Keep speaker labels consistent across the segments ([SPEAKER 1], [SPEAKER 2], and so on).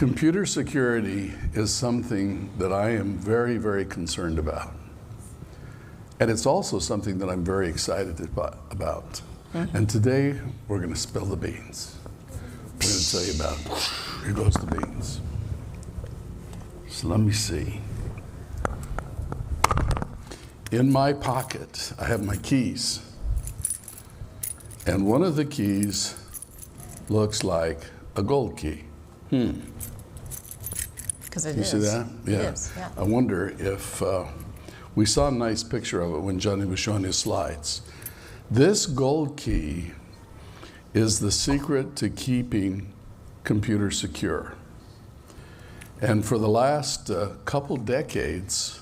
[SPEAKER 1] Computer security is something that I am very, very concerned about. And it's also something that I'm very excited about. Mm-hmm. And today, we're going to spill the beans. We're going to tell you about it. Here goes the beans. So let me see. In my pocket, I have my keys. And one of the keys looks like a gold key.
[SPEAKER 2] Because it
[SPEAKER 1] you
[SPEAKER 2] is.
[SPEAKER 1] See that? Yeah.
[SPEAKER 2] It is, yeah.
[SPEAKER 1] I wonder if we saw a nice picture of it when Johnny was showing his slides. This gold key is the secret to keeping computers secure. And for the last couple decades,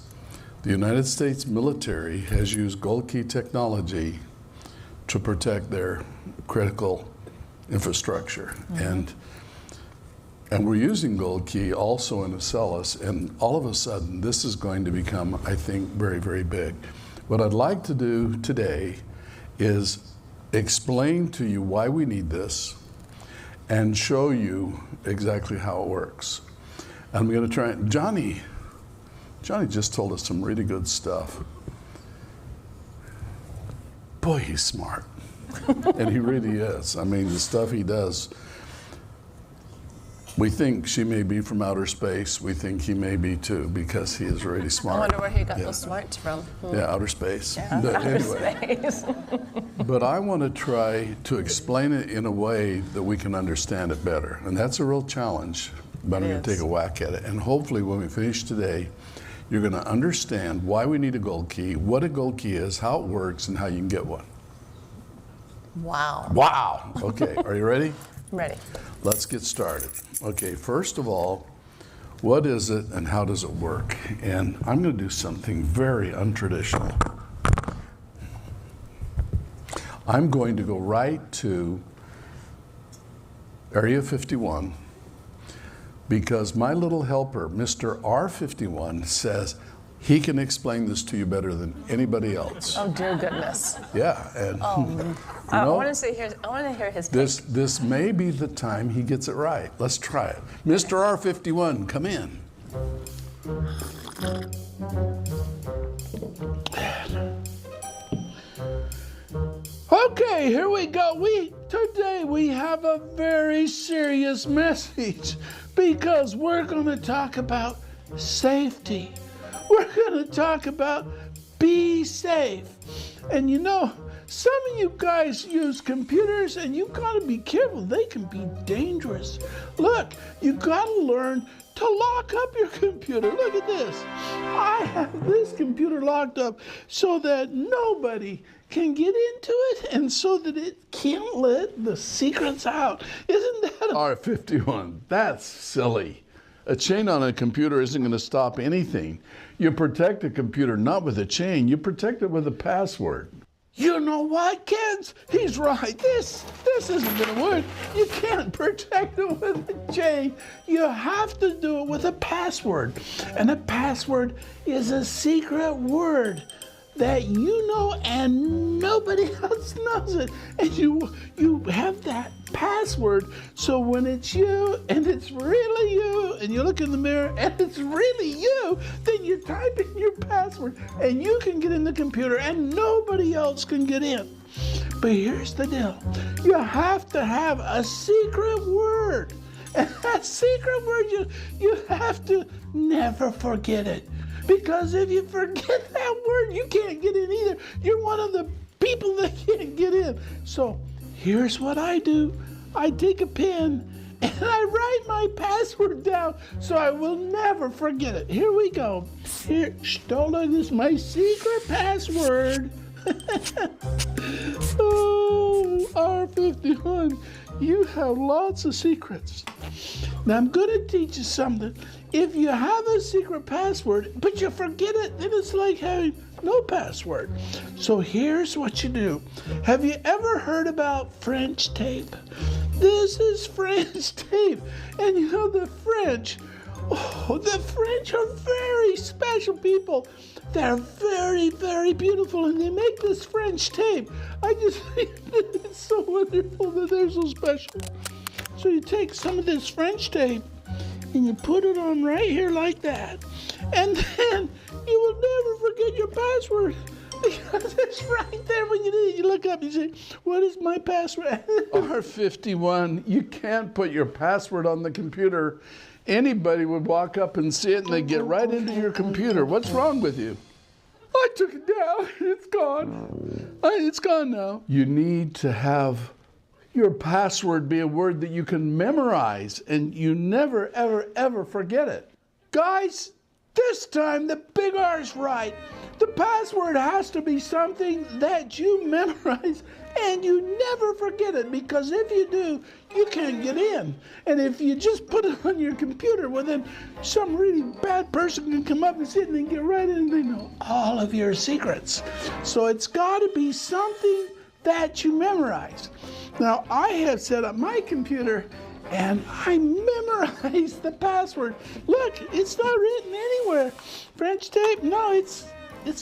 [SPEAKER 1] the United States military has used GoldKey technology to protect their critical infrastructure. Mm-hmm. And we're using GoldKey also in Acellus, and all of a sudden, this is going to become, I think, very, very big. What I'd like to do today is explain to you why we need this and show you exactly how it works. And I'm going to try, Johnny just told us some really good stuff. Boy, he's smart. And he really is. I mean, the stuff he does. We think she may be from outer space. We think he may be too, because he is really smart.
[SPEAKER 2] I wonder where he got those smarts from.
[SPEAKER 1] Yeah, outer space.
[SPEAKER 2] Yeah,
[SPEAKER 1] but
[SPEAKER 2] outer
[SPEAKER 1] anyway.
[SPEAKER 2] space.
[SPEAKER 1] But I want to try to explain it in a way that we can understand it better. And that's a real challenge, but I'm going to take a whack at it. And hopefully when we finish today, you're going to understand why we need a gold key, what a gold key is, how it works, and how you can get one.
[SPEAKER 2] Wow.
[SPEAKER 1] Wow. Okay, are you ready?
[SPEAKER 2] I'm ready.
[SPEAKER 1] Let's get started. Okay, first of all, what is it and how does it work? And I'm going to do something very untraditional. I'm going to go right to Area 51 because my little helper, Mr. R51, says he can explain this to you better than anybody else.
[SPEAKER 2] Oh, dear goodness.
[SPEAKER 1] Yeah, and
[SPEAKER 2] I want to hear his take.
[SPEAKER 1] This may be the time he gets it right. Let's try it. Mr. R51, come in. Okay, here we go. Today we have a very serious message because we're going to talk about safety. We're going to talk about be safe. And you know, some of you guys use computers and you got to be careful. They can be dangerous. Look, you got to learn to lock up your computer. Look at this. I have this computer locked up so that nobody can get into it and so that it can't let the secrets out. Isn't that R51? That's silly. A chain on a computer isn't going to stop anything. You protect a computer not with a chain, you protect it with a password. You know what, kids? He's right. This isn't going to work. You can't protect it with a chain. You have to do it with a password. And a password is a secret word that you know and nobody else knows it. And you have that password, so when it's you and it's really you and you look in the mirror and it's really you, then you type in your password and you can get in the computer and nobody else can get in. But here's the deal. You have to have a secret word. And that secret word, you have to never forget it. Because if you forget that word, you can't get in either. You're one of the people that can't get in. So here's what I do. I take a pen and I write my password down so I will never forget it. Here we go. Here, Stola, this is my secret password. Oh, R51, you have lots of secrets. Now I'm going to teach you something. If you have a secret password, but you forget it, then it's like having no password. So here's what you do. Have you ever heard about French tape? This is French tape. And you know the French are very special people. They're very, very beautiful, and they make this French tape. I just think it's so wonderful that they're so special. So you take some of this French tape, and you put it on right here like that. And then you will never forget your password. Because it's right there when you need it. You look up, you say, what is my password? R51, you can't put your password on the computer. Anybody would walk up and see it and they get right into your computer. What's wrong with you? I took it down. It's gone. It's gone now. You need to have your password be a word that you can memorize and you never, ever, ever forget it. Guys, this time the big R's right. The password has to be something that you memorize and you never forget it, because if you do, you can't get in. And if you just put it on your computer, well then some really bad person can come up and sit and get right in and they know all of your secrets. So it's got to be something that you memorize. Now I have set up my computer and I memorized the password. Look, it's not written anywhere. French tape, no, it's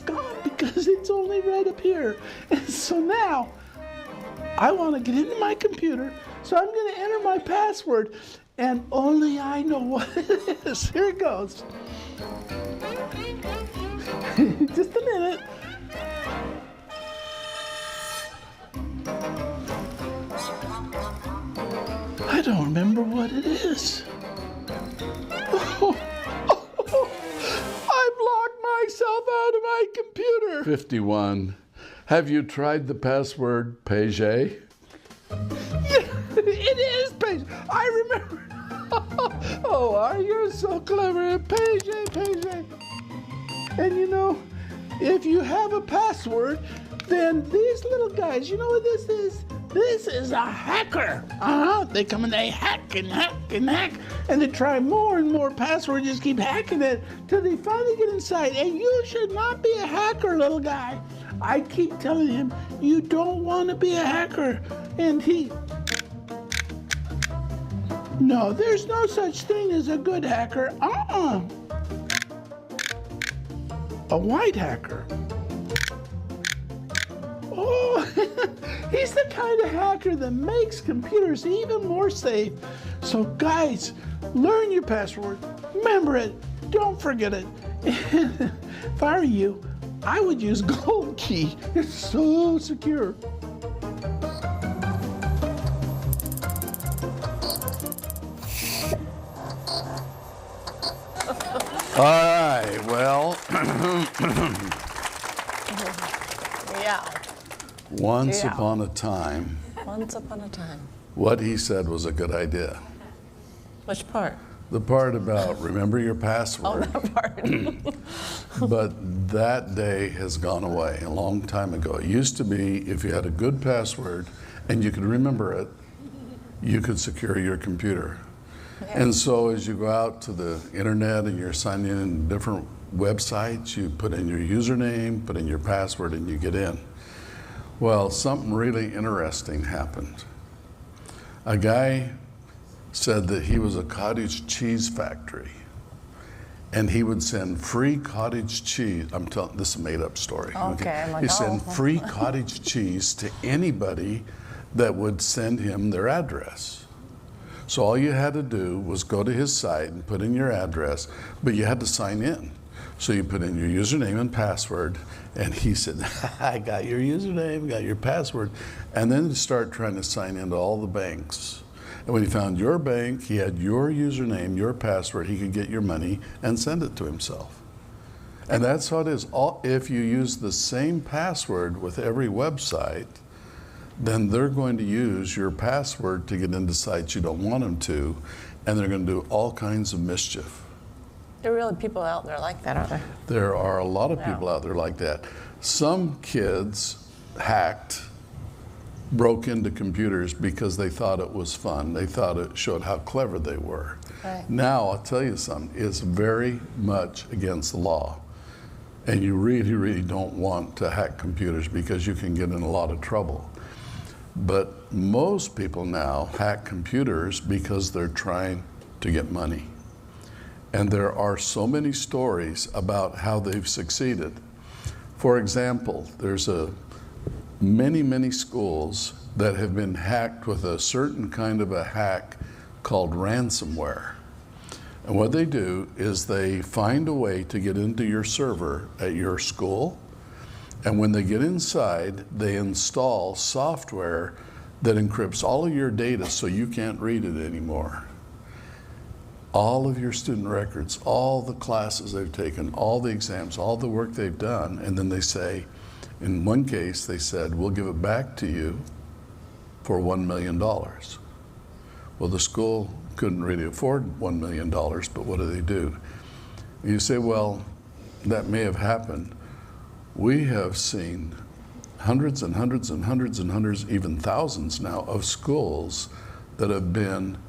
[SPEAKER 1] gone because it's only right up here. And so now I want to get into my computer, so I'm going to enter my password, and only I know what it is. Here it goes. Just a minute. I don't remember what it is. I've locked myself out of my computer. 51. Have you tried the password Page? Yeah, it is Page. I remember. Oh, you're so clever. Page. And you know, if you have a password, then these little guys, you know what this is? This is a hacker. They come and they hack and hack and hack, and they try more and more passwords, just keep hacking it till they finally get inside. And you should not be a hacker, little guy. I keep telling him, you don't want to be a hacker. And no, there's no such thing as a good hacker. A white hacker. Oh, he's the kind of hacker that makes computers even more safe. So guys, learn your password, remember it, don't forget it. If I were you, I would use GoldKey. It's so secure. All right, well.
[SPEAKER 2] Yeah.
[SPEAKER 1] Once upon a time.
[SPEAKER 2] Once upon a time.
[SPEAKER 1] What he said was a good idea.
[SPEAKER 2] Which part?
[SPEAKER 1] The part about remember your password.
[SPEAKER 2] Oh, that part.
[SPEAKER 1] But that day has gone away a long time ago. It used to be if you had a good password and you could remember it, you could secure your computer. Yeah. And so as you go out to the internet and you're signing in different websites, you put in your username, put in your password, and you get in. Well, something really interesting happened. A guy said that he was a cottage cheese factory, and he would send free cottage cheese. I'm telling this is a made-up story.
[SPEAKER 2] Okay. I'm like,
[SPEAKER 1] he sent free cottage cheese to anybody that would send him their address. So all you had to do was go to his site and put in your address, but you had to sign in. So you put in your username and password, and he said, I got your username, got your password, and then start trying to sign into all the banks. And when he found your bank, he had your username, your password, he could get your money and send it to himself. And that's how it is. If you use the same password with every website, then they're going to use your password to get into sites you don't want them to, and they're going to do all kinds of mischief.
[SPEAKER 2] There are really people out there like that, aren't there?
[SPEAKER 1] There are a lot of people out there like that. Some kids hacked, broke into computers because they thought it was fun. They thought it showed how clever they were.
[SPEAKER 2] Right.
[SPEAKER 1] Now, I'll tell you something, it's very much against the law. And you really, really don't want to hack computers because you can get in a lot of trouble. But most people now hack computers because they're trying to get money. And there are so many stories about how they've succeeded. For example, there's many schools that have been hacked with a certain kind of a hack called ransomware. And what they do is they find a way to get into your server at your school. And when they get inside, they install software that encrypts all of your data so you can't read it anymore. All of your student records, all the classes they've taken, all the exams, all the work they've done. And then they say, in one case, they said, we'll give it back to you for $1 million. Well, the school couldn't really afford $1 million, but what do? You say, well, that may have happened. We have seen hundreds and hundreds and hundreds and hundreds, even thousands now, of schools that have been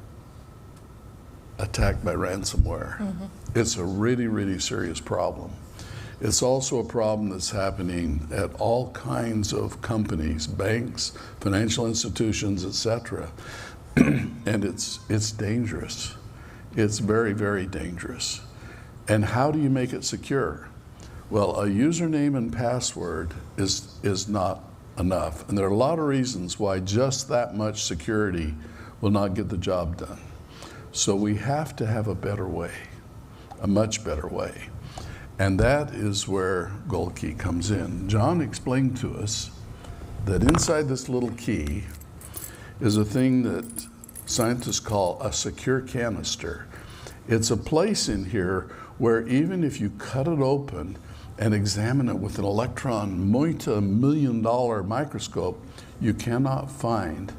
[SPEAKER 1] attacked by ransomware. Mm-hmm. It's a really, really serious problem. It's also a problem that's happening at all kinds of companies, banks, financial institutions, etc. And it's dangerous. It's very, very dangerous. And how do you make it secure? Well, a username and password is not enough. And there are a lot of reasons why just that much security will not get the job done. So we have to have a better way, a much better way. And that is where GoldKey comes in. John explained to us that inside this little key is a thing that scientists call a secure canister. It's a place in here where even if you cut it open and examine it with an electron multi-million-dollar microscope, you cannot find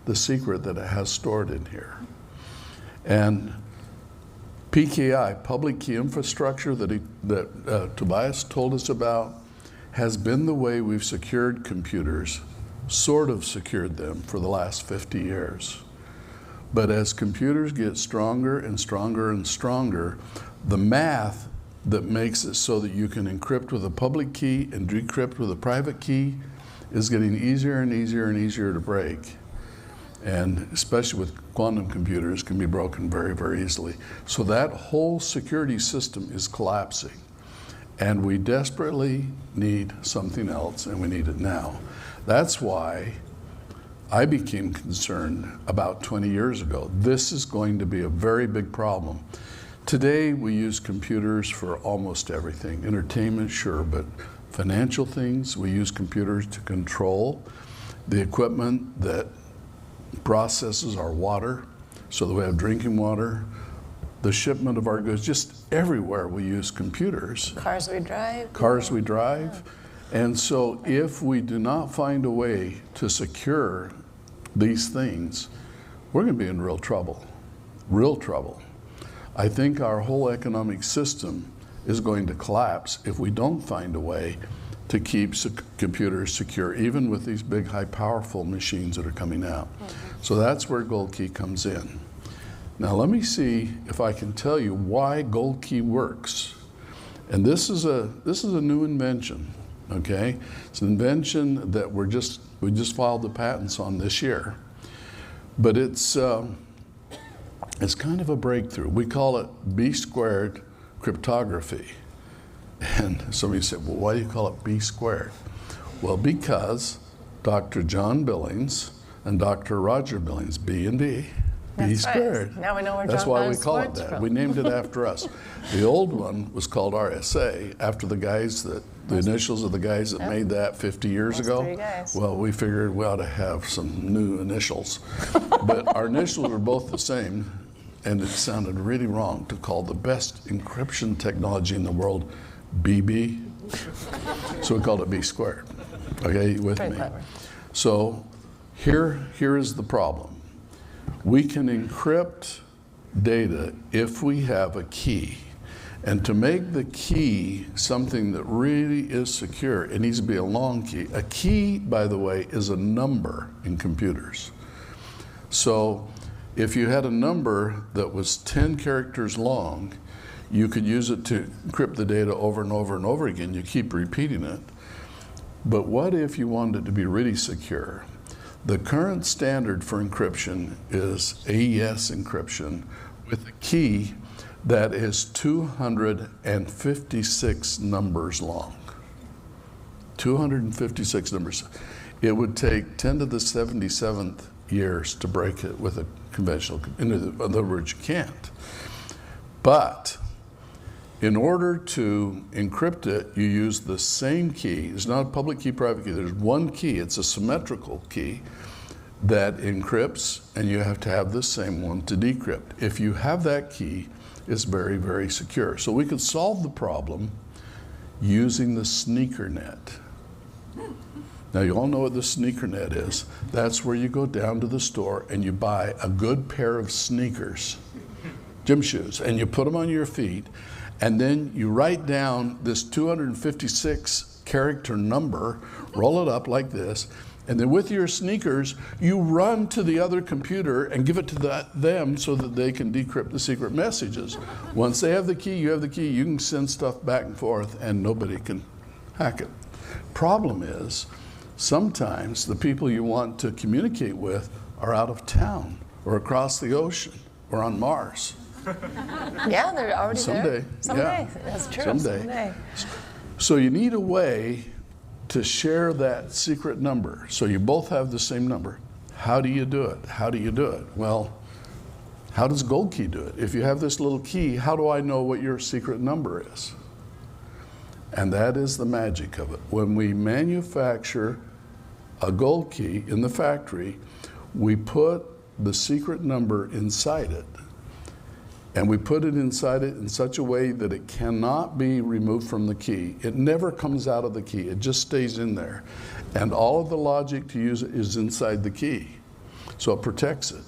[SPEAKER 1] the secret that it has stored in here. And PKI, public key infrastructure, that Tobias told us about, has been the way we've secured computers, sort of secured them for the last 50 years. But as computers get stronger and stronger and stronger, the math that makes it so that you can encrypt with a public key and decrypt with a private key is getting easier and easier and easier to break. And especially with quantum computers, can be broken very, very easily. So that whole security system is collapsing. And we desperately need something else, and we need it now. That's why I became concerned about 20 years ago. This is going to be a very big problem. Today, we use computers for almost everything. Entertainment, sure, but financial things, we use computers to control the equipment that processes our water, so that we have drinking water, the shipment of our goods, just everywhere we use computers.
[SPEAKER 2] Cars we drive.
[SPEAKER 1] Cars we drive. Yeah. And so if we do not find a way to secure these things, we're going to be in real trouble. Real trouble. I think our whole economic system is going to collapse if we don't find a way to keep computers secure, even with these big, high, powerful machines that are coming out. Mm-hmm. So that's where GoldKey comes in. Now let me see if I can tell you why GoldKey works. And this is a new invention, okay? It's an invention that we just filed the patents on this year. But it's kind of a breakthrough. We call it B² Cryptography. And somebody said, well, why do you call it B²? Well, because Dr. John Billings and Dr. Roger Billings, B and B,
[SPEAKER 2] That's
[SPEAKER 1] B².
[SPEAKER 2] Right. Now we know where
[SPEAKER 1] That's
[SPEAKER 2] John
[SPEAKER 1] why we
[SPEAKER 2] Billings
[SPEAKER 1] call it
[SPEAKER 2] works
[SPEAKER 1] that.
[SPEAKER 2] from.
[SPEAKER 1] We named it after us. The old one was called RSA, after the guys the initials of the guys that made that 50 years ago.
[SPEAKER 2] 3 guys.
[SPEAKER 1] Well, we figured we ought to have some new initials. But our initials were both the same, and it sounded really wrong to call the best encryption technology in the world BB. So we called it B². Okay, you with
[SPEAKER 2] Very
[SPEAKER 1] me?
[SPEAKER 2] clever.
[SPEAKER 1] So here is the problem. We can encrypt data if we have a key. And to make the key something that really is secure, it needs to be a long key. A key, by the way, is a number in computers. So if you had a number that was 10 characters long, you could use it to encrypt the data over and over and over again. You keep repeating it. But what if you wanted it to be really secure? The current standard for encryption is AES encryption with a key that is 256 numbers long. 256 numbers. It would take 10 to the 77th years to break it with a conventional, in other words, you can't. But in order to encrypt it, you use the same key. It's not a public key, private key. There's one key. It's a symmetrical key that encrypts, and you have to have the same one to decrypt. If you have that key, it's very, very secure. So we could solve the problem using the sneaker net. Now, you all know what the sneaker net is. That's where you go down to the store and you buy a good pair of sneakers, gym shoes, and you put them on your feet, and then you write down this 256 character number, roll it up like this, and then with your sneakers, you run to the other computer and give it to them so that they can decrypt the secret messages. Once they have the key, you have the key, you can send stuff back and forth and nobody can hack it. Problem is, sometimes the people you want to communicate with are out of town or across the ocean or on Mars.
[SPEAKER 2] Yeah, they're already
[SPEAKER 1] Someday,
[SPEAKER 2] there. Someday.
[SPEAKER 1] yeah.
[SPEAKER 2] That's true.
[SPEAKER 1] Someday. So you need a way to share that secret number. So you both have the same number. How do you do it? How do you do it? Well, how does GoldKey do it? If you have this little key, how do I know what your secret number is? And that is the magic of it. When we manufacture a GoldKey in the factory, we put the secret number inside it. And we put it inside it in such a way that it cannot be removed from the key. It never comes out of the key. It just stays in there. And all of the logic to use it is inside the key. So it protects it.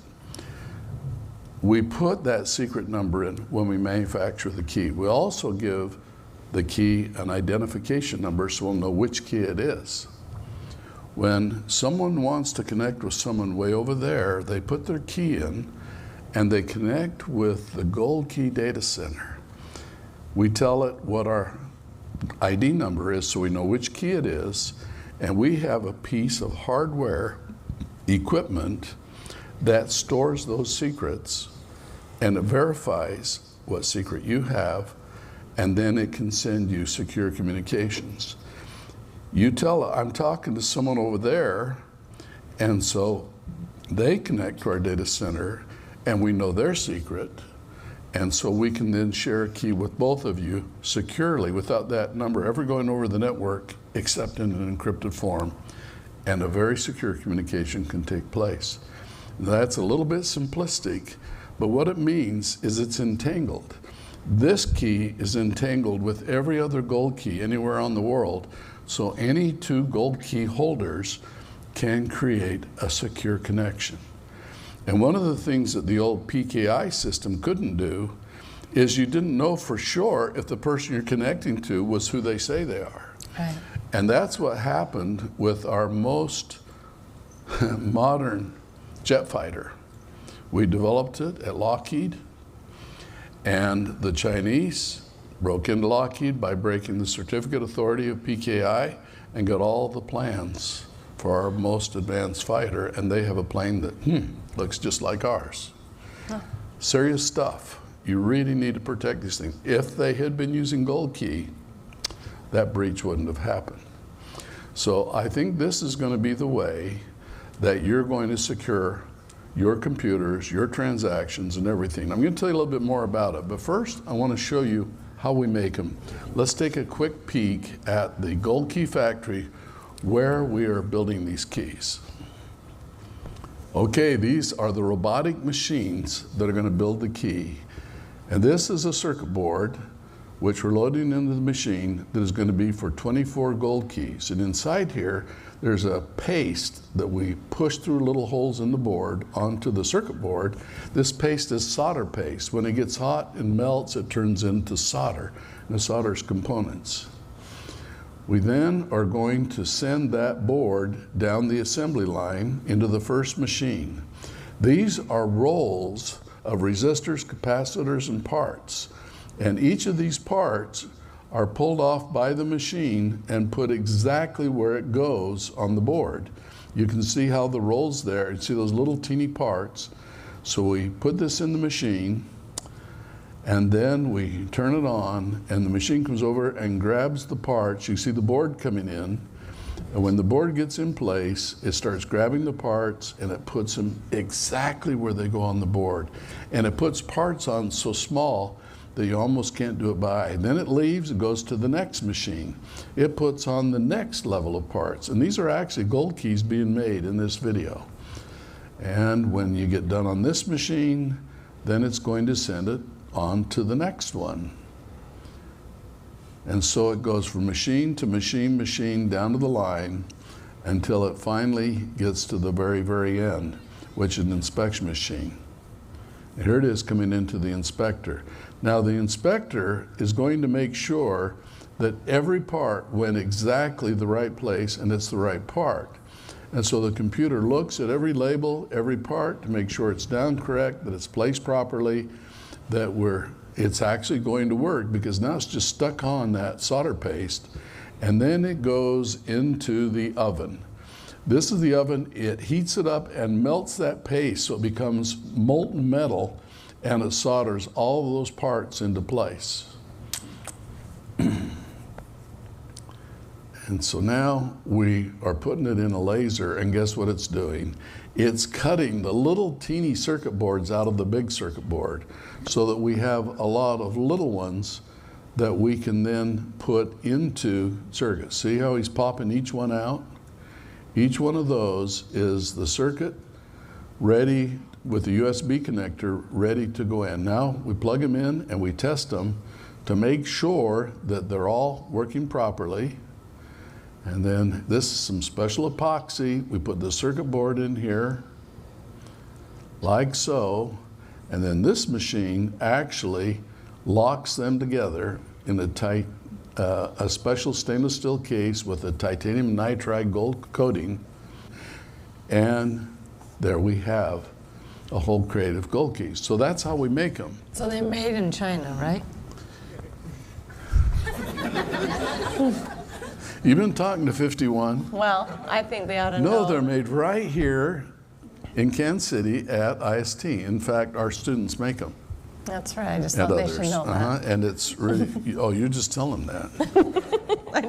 [SPEAKER 1] We put that secret number in when we manufacture the key. We also give the key an identification number so we'll know which key it is. When someone wants to connect with someone way over there, they put their key in and they connect with the GoldKey data center. We tell it what our ID number is so we know which key it is, and we have a piece of hardware equipment that stores those secrets and it verifies what secret you have, and then it can send you secure communications. You tell it, I'm talking to someone over there, and so they connect to our data center and we know their secret, and so we can then share a key with both of you securely without that number ever going over the network except in an encrypted form, and a very secure communication can take place. That's a little bit simplistic, but what it means is it's entangled. This key is entangled with every other GoldKey anywhere on the world, so any two GoldKey holders can create a secure connection. And one of the things that the old PKI system couldn't do is you didn't know for sure if the person you're connecting to was who they say they are.
[SPEAKER 2] Right.
[SPEAKER 1] And that's what happened with our most modern jet fighter. We developed it at Lockheed, and the Chinese broke into Lockheed by breaking the certificate authority of PKI and got all the plans for our most advanced fighter, and they have a plane that looks just like ours. Huh. Serious stuff. You really need to protect these things. If they had been using GoldKey, that breach wouldn't have happened. So I think this is going to be the way that you're going to secure your computers, your transactions, and everything. I'm going to tell you a little bit more about it, but first I want to show you how we make them. Let's take a quick peek at the GoldKey factory where we are building these keys. Okay, these are the robotic machines that are going to build the key. And this is a circuit board which we're loading into the machine that is going to be for 24 GoldKeys. And inside here, there's a paste that we push through little holes in the board onto the circuit board. This paste is solder paste. When it gets hot and melts, it turns into solder, and it solders components. We then are going to send that board down the assembly line into the first machine. These are rolls of resistors, capacitors, and parts. And each of these parts are pulled off by the machine and put exactly where it goes on the board. You can see how the roll's there. You see those little teeny parts. So we put this in the machine, and then we turn it on, and the machine comes over and grabs the parts. You see the board coming in, and when the board gets in place, it starts grabbing the parts, and it puts them exactly where they go on the board. And it puts parts on so small that you almost can't do it by eye. Then it leaves, it goes to the next machine. It puts on the next level of parts. And these are actually GoldKeys being made in this video. And when you get done on this machine, then it's going to send it on to the next one. And so it goes from machine to machine down to the line until it finally gets to the very, very end, which is an inspection machine. And here it is coming into the inspector. Now the inspector is going to make sure that every part went exactly the right place and it's the right part. And so the computer looks at every label, every part to make sure it's down correct, that it's placed properly, that it's actually going to work, because now it's just stuck on that solder paste, and then it goes into the oven. This is the oven. It heats it up and melts that paste so it becomes molten metal, and it solders all of those parts into place. And so now we are putting it in a laser, and guess what it's doing? It's cutting the little teeny circuit boards out of the big circuit board so that we have a lot of little ones that we can then put into circuits. See how he's popping each one out? Each one of those is the circuit ready with the USB connector ready to go in. Now we plug them in and we test them to make sure that they're all working properly. And then this is some special epoxy. We put the circuit board in here, like so. And then this machine actually locks them together in a special stainless steel case with a titanium nitride gold coating. And there we have a whole crate of GoldKeys. So that's how we make them.
[SPEAKER 2] So they're made in China, right?
[SPEAKER 1] You've been talking to 51.
[SPEAKER 2] Well, I think they ought to know.
[SPEAKER 1] No, they're made right here in Kansas City at IST. In fact, our students make them.
[SPEAKER 2] That's right. I just thought they should know that.
[SPEAKER 1] And it's really, oh, you just tell them that.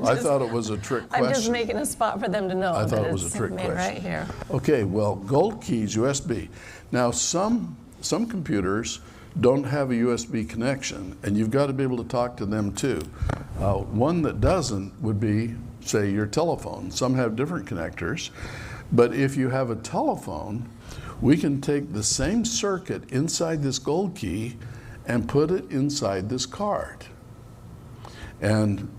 [SPEAKER 1] I thought it was a trick question.
[SPEAKER 2] I'm just making a spot for them to know.
[SPEAKER 1] I thought it was a trick question.
[SPEAKER 2] Right here.
[SPEAKER 1] Okay, well, GoldKeys USB. Now, some computers don't have a USB connection, and you've got to be able to talk to them too. One that doesn't would be, say, your telephone. Some have different connectors, but if you have a telephone, we can take the same circuit inside this GoldKey and put it inside this card. And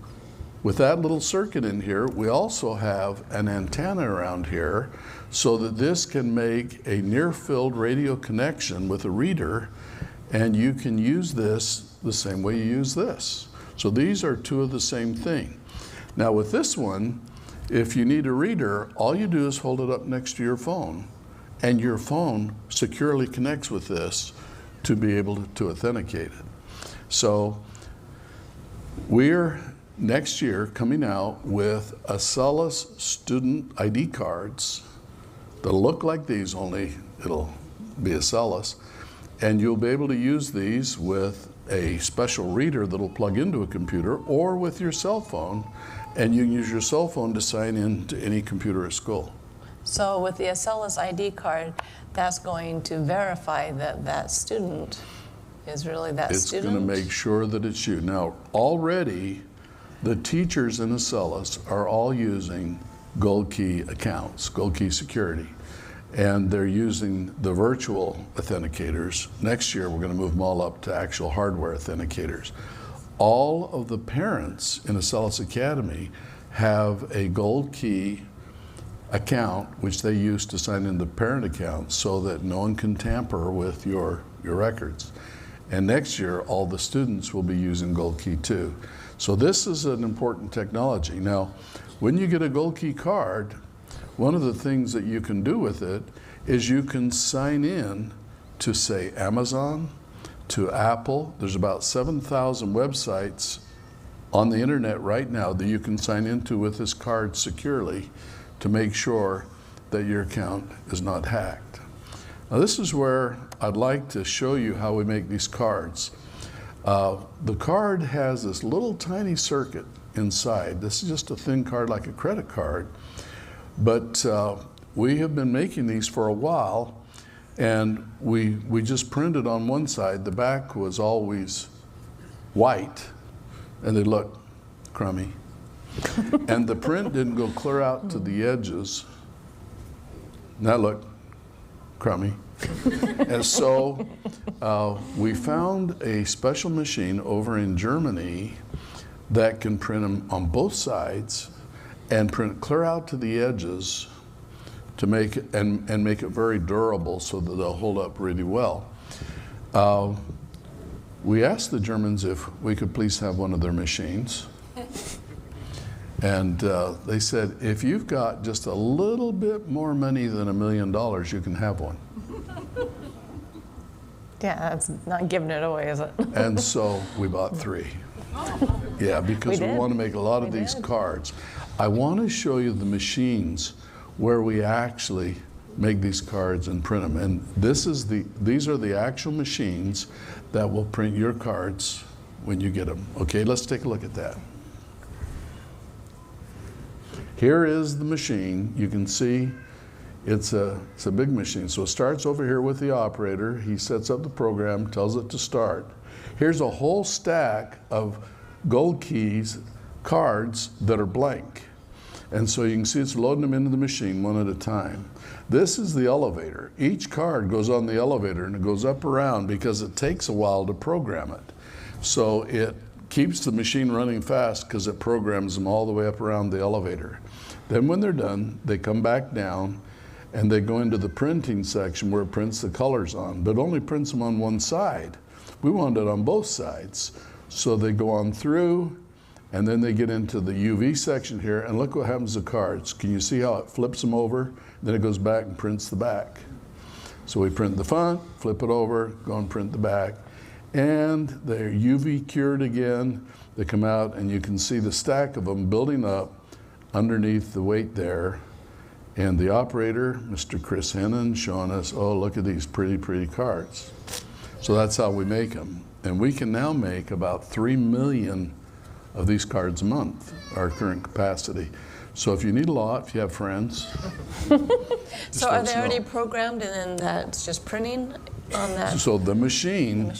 [SPEAKER 1] with that little circuit in here, we also have an antenna around here so that this can make a near-field radio connection with a reader, and you can use this the same way you use this. So these are two of the same thing. Now with this one, if you need a reader, all you do is hold it up next to your phone, and your phone securely connects with this to be able to authenticate it. So we're next year coming out with Acellus student ID cards that'll look like these, only it'll be Acellus, and you'll be able to use these with a special reader that'll plug into a computer or with your cell phone, and you can use your cell phone to sign in to any computer at school.
[SPEAKER 2] So with the Acellus ID card, that's going to verify that that student is really that student?
[SPEAKER 1] It's going to make sure that it's you. Now, already the teachers in Acellus are all using GoldKey accounts, GoldKey Security, and they're using the virtual authenticators. Next year, we're going to move them all up to actual hardware authenticators. All of the parents in Acellus Academy have a GoldKey account, which they use to sign into parent accounts so that no one can tamper with your records. And next year, all the students will be using GoldKey too. So this is an important technology. Now, when you get a GoldKey card, one of the things that you can do with it is you can sign in to, say, Amazon, to Apple. There's about 7,000 websites on the internet right now that you can sign into with this card securely to make sure that your account is not hacked. Now this is where I'd like to show you how we make these cards. The card has this little tiny circuit inside. This is just a thin card like a credit card, but we have been making these for a while, and we just printed on one side. The back was always white, and they look crummy. And the print didn't go clear out to the edges. And that looked crummy. And so we found a special machine over in Germany that can print them on both sides and print clear out to the edges to make it, and make it very durable so that they'll hold up really well. We asked the Germans if we could please have one of their machines. And they said, if you've got just a little bit more money than $1 million, you can have one.
[SPEAKER 2] Yeah, that's not giving it away, is it?
[SPEAKER 1] And so we bought 3. Yeah, because we want to make a lot of these cards. I want to show you the machines where we actually make these cards and print them. And these are the actual machines that will print your cards when you get them. Okay, let's take a look at that. Here is the machine. You can see it's a big machine. So it starts over here with the operator. He sets up the program, tells it to start. Here's a whole stack of GoldKeys cards that are blank. And so you can see it's loading them into the machine one at a time. This is the elevator. Each card goes on the elevator and it goes up around because it takes a while to program it. So it keeps the machine running fast because it programs them all the way up around the elevator. Then when they're done, they come back down and they go into the printing section where it prints the colors on, but only prints them on one side. We want it on both sides. So they go on through, and then they get into the UV section here, and look what happens to cards. Can you see how it flips them over? Then it goes back and prints the back. So we print the front, flip it over, go and print the back. And they're UV cured again. They come out, and you can see the stack of them building up underneath the weight there. And the operator, Mr. Chris Hennon, showing us, oh, look at these pretty, pretty cards. So that's how we make them. And we can now make about 3 million of these cards a month, our current capacity. So if you need a lot, if you have friends.
[SPEAKER 2] So are they already programmed and then that's just printing on that?
[SPEAKER 1] So the machine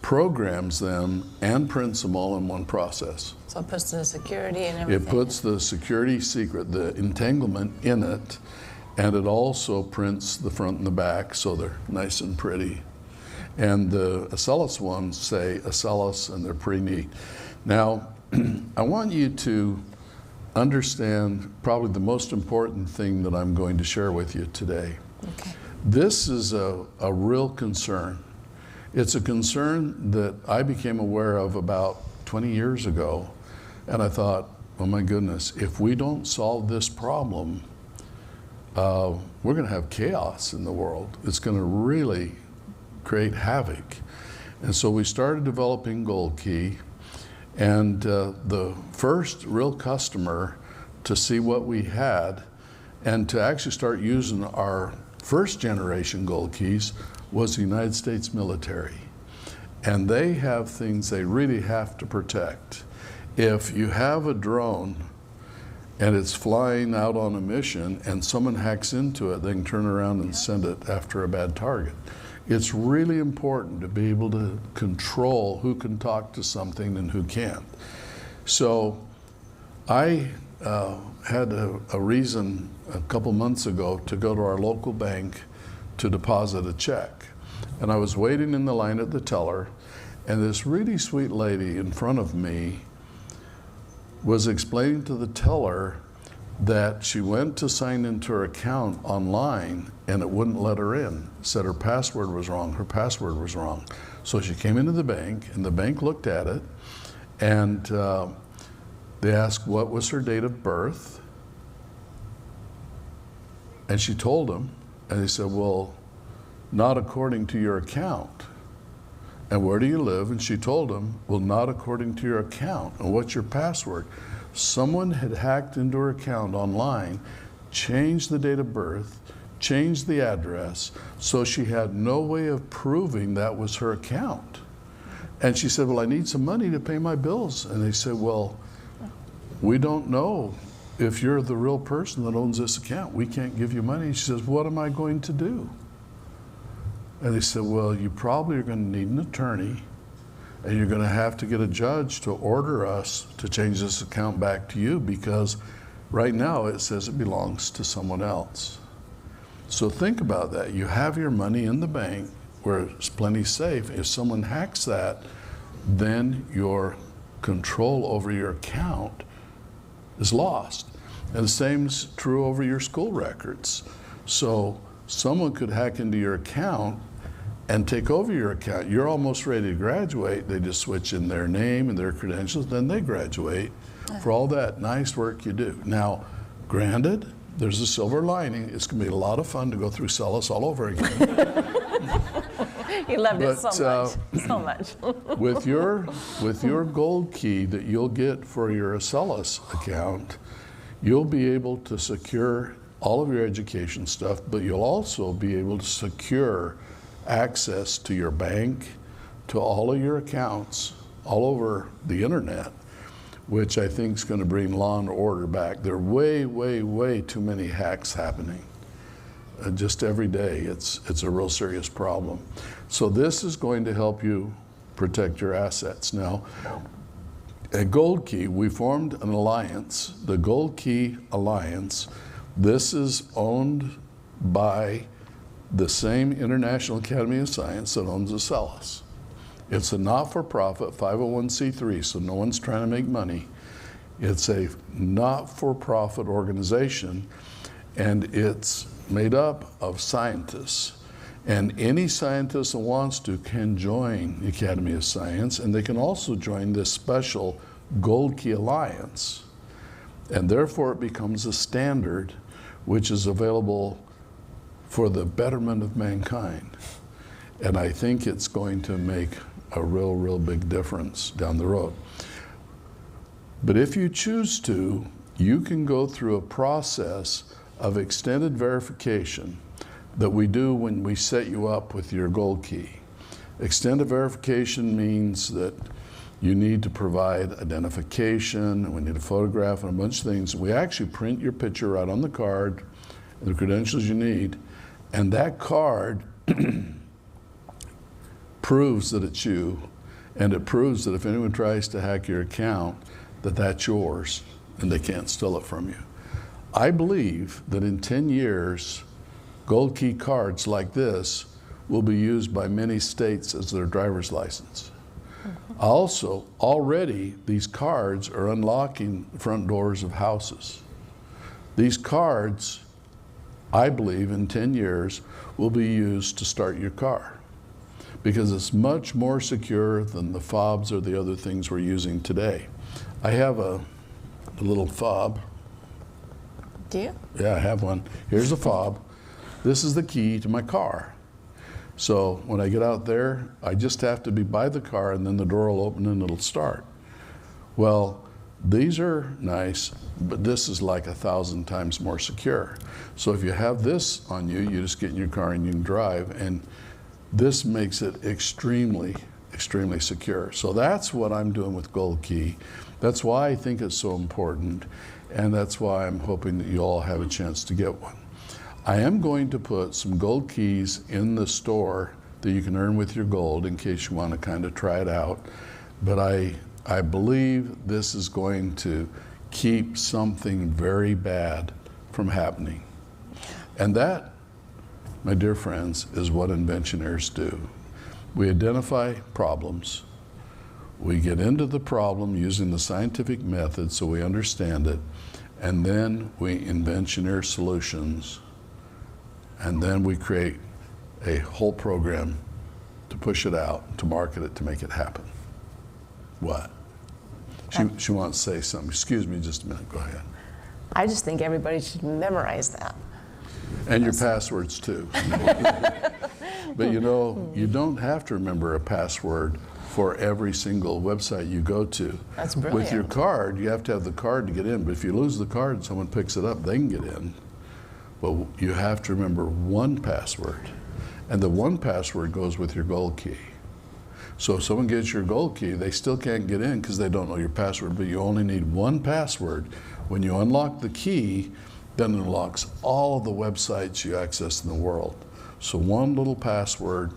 [SPEAKER 1] programs them and prints them all in one process.
[SPEAKER 2] So it puts the security and everything?
[SPEAKER 1] It puts the security secret, the entanglement in it, and it also prints the front and the back so they're nice and pretty. And the Acellus ones say Acellus, and they're pretty neat. Now, I want you to understand probably the most important thing that I'm going to share with you today.
[SPEAKER 2] Okay.
[SPEAKER 1] This is a real concern. It's a concern that I became aware of about 20 years ago, and I thought, oh my goodness, if we don't solve this problem, we're going to have chaos in the world. It's going to really create havoc. And so we started developing GoldKey, and the first real customer to see what we had and to actually start using our first generation GoldKeys was the United States military. And they have things they really have to protect. If you have a drone and it's flying out on a mission and someone hacks into it, they can turn around and send it after a bad target. It's really important to be able to control who can talk to something and who can't. So I had a reason a couple months ago to go to our local bank to deposit a check. And I was waiting in the line at the teller, and this really sweet lady in front of me was explaining to the teller that she went to sign into her account online and it wouldn't let her in. Said her password was wrong, her password was wrong. So she came into the bank and the bank looked at it and they asked what was her date of birth. And she told them, and they said, well, not according to your account. And where do you live? And she told them, well, not according to your account. And what's your password? Someone had hacked into her account online, changed the date of birth, changed the address, so she had no way of proving that was her account. And she said, well, I need some money to pay my bills. And they said, well, we don't know if you're the real person that owns this account. We can't give you money. She says, what am I going to do? And they said, well, you probably are going to need an attorney, And you're going to have to get a judge to order us to change this account back to you, because right now it says it belongs to someone else. So think about that. You have your money in the bank where it's plenty safe. If someone hacks that, then your control over your account is lost. And the same is true over your school records. So someone could hack into your account and take over your account. You're almost ready to graduate. They just switch in their name and their credentials, then they graduate for all that nice work you do. Now, granted, there's a silver lining. It's going to be a lot of fun to go through Acellus all over again.
[SPEAKER 2] You loved it so much.
[SPEAKER 1] With your gold key that you'll get for your Acellus account, you'll be able to secure all of your education stuff, but you'll also be able to secure access to your bank, to all of your accounts all over the internet, which I think is going to bring law and order back. There are way, way, way too many hacks happening. Just every day, it's a real serious problem. So this is going to help you protect your assets. Now, at GoldKey, we formed an alliance, the GoldKey Alliance. This is owned by the same International Academy of Science that owns Acellus. It's a not-for-profit 501c3, so no one's trying to make money. It's a not-for-profit organization, and it's made up of scientists. And any scientist that wants to can join the Academy of Science, and they can also join this special GoldKey Alliance. And therefore it becomes a standard which is available for the betterment of mankind. And I think it's going to make a real, real big difference down the road. But if you choose to, you can go through a process of extended verification that we do when we set you up with your gold key. Extended verification means that you need to provide identification, and we need a photograph and a bunch of things. We actually print your picture right on the card, the credentials you need, and that card proves that it's you, and it proves that if anyone tries to hack your account, that that's yours and they can't steal it from you. I believe that in 10 years, gold key cards like this will be used by many states as their driver's license. Also, already these cards are unlocking front doors of houses. These cards, I believe in 10 years, will be used to start your car, because it's much more secure than the fobs or the other things we're using today. I have a little fob.
[SPEAKER 2] Do you?
[SPEAKER 1] Yeah, I have one. Here's a fob. This is the key to my car. So when I get out there, I just have to be by the car, and then the door will open and it'll start. Well, these are nice, but this is like 1,000 times more secure. So if you have this on you, you just get in your car and you can drive, and this makes it extremely, extremely secure. So that's what I'm doing with GoldKey. That's why I think it's so important, and that's why I'm hoping that you all have a chance to get one. I am going to put some gold keys in the store that you can earn with your gold in case you want to kind of try it out. But I believe this is going to keep something very bad from happening. And that, my dear friends, is what inventioneers do. We identify problems. We get into the problem using the scientific method so we understand it, and then we inventioneer solutions, and then we create a whole program to push it out, to market it, to make it happen. What? She wants to say something. Excuse me just a minute, go ahead.
[SPEAKER 2] I just think everybody should memorize that.
[SPEAKER 1] And your passwords too. But you know, you don't have to remember a password for every single website you go to.
[SPEAKER 2] That's brilliant.
[SPEAKER 1] With your card, you have to have the card to get in, but if you lose the card and someone picks it up, they can get in. But you have to remember one password, and the one password goes with your gold key. So if someone gets your gold key, they still can't get in because they don't know your password, but you only need one password. When you unlock the key, then it unlocks all of the websites you access in the world. So one little password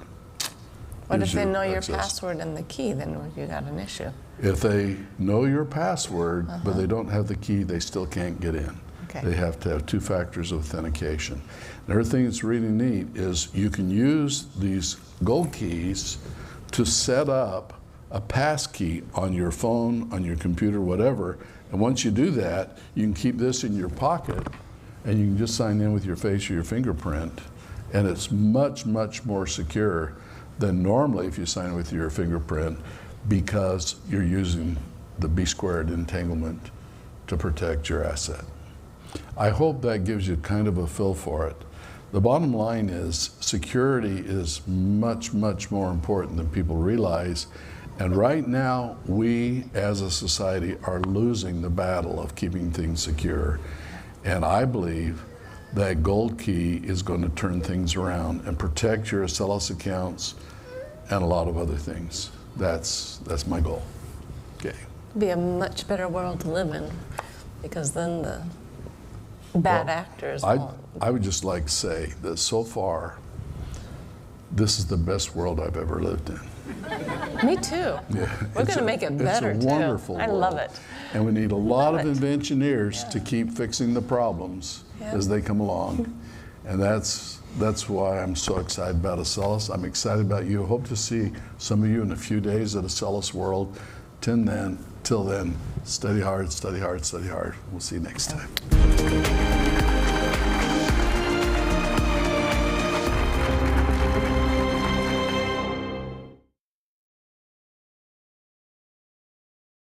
[SPEAKER 2] What
[SPEAKER 1] gives
[SPEAKER 2] if they
[SPEAKER 1] you
[SPEAKER 2] know your
[SPEAKER 1] access.
[SPEAKER 2] password and the key? Then you got an issue.
[SPEAKER 1] If they know your password, but they don't have the key, they still can't get in.
[SPEAKER 2] Okay.
[SPEAKER 1] They have to have 2 factors of authentication. Another thing that's really neat is you can use these GoldKeys to set up a passkey on your phone, on your computer, whatever. And once you do that, you can keep this in your pocket and you can just sign in with your face or your fingerprint. And it's much, much more secure than normally if you sign with your fingerprint, because you're using the B² Entanglement to protect your asset. I hope that gives you kind of a feel for it. The bottom line is security is much, much more important than people realize. And right now, we as a society are losing the battle of keeping things secure. And I believe that GoldKey is going to turn things around and protect your Acellus accounts and a lot of other things. That's my goal. Okay.
[SPEAKER 2] Be a much better world to live in, because then the bad actors won't.
[SPEAKER 1] I would just like to say that so far, this is the best world I've ever lived in.
[SPEAKER 2] Me too.
[SPEAKER 1] Yeah,
[SPEAKER 2] We're going to make it better
[SPEAKER 1] it's
[SPEAKER 2] too.
[SPEAKER 1] a wonderful
[SPEAKER 2] I
[SPEAKER 1] world.
[SPEAKER 2] love it.
[SPEAKER 1] And we need a lot of
[SPEAKER 2] Love it.
[SPEAKER 1] inventioneers to keep fixing the problems as they come along. And that's why I'm so excited about Acellus. I'm excited about you. Hope to see some of you in a few days at Acellus World. Till then, study hard, study hard, study hard. We'll see you next time.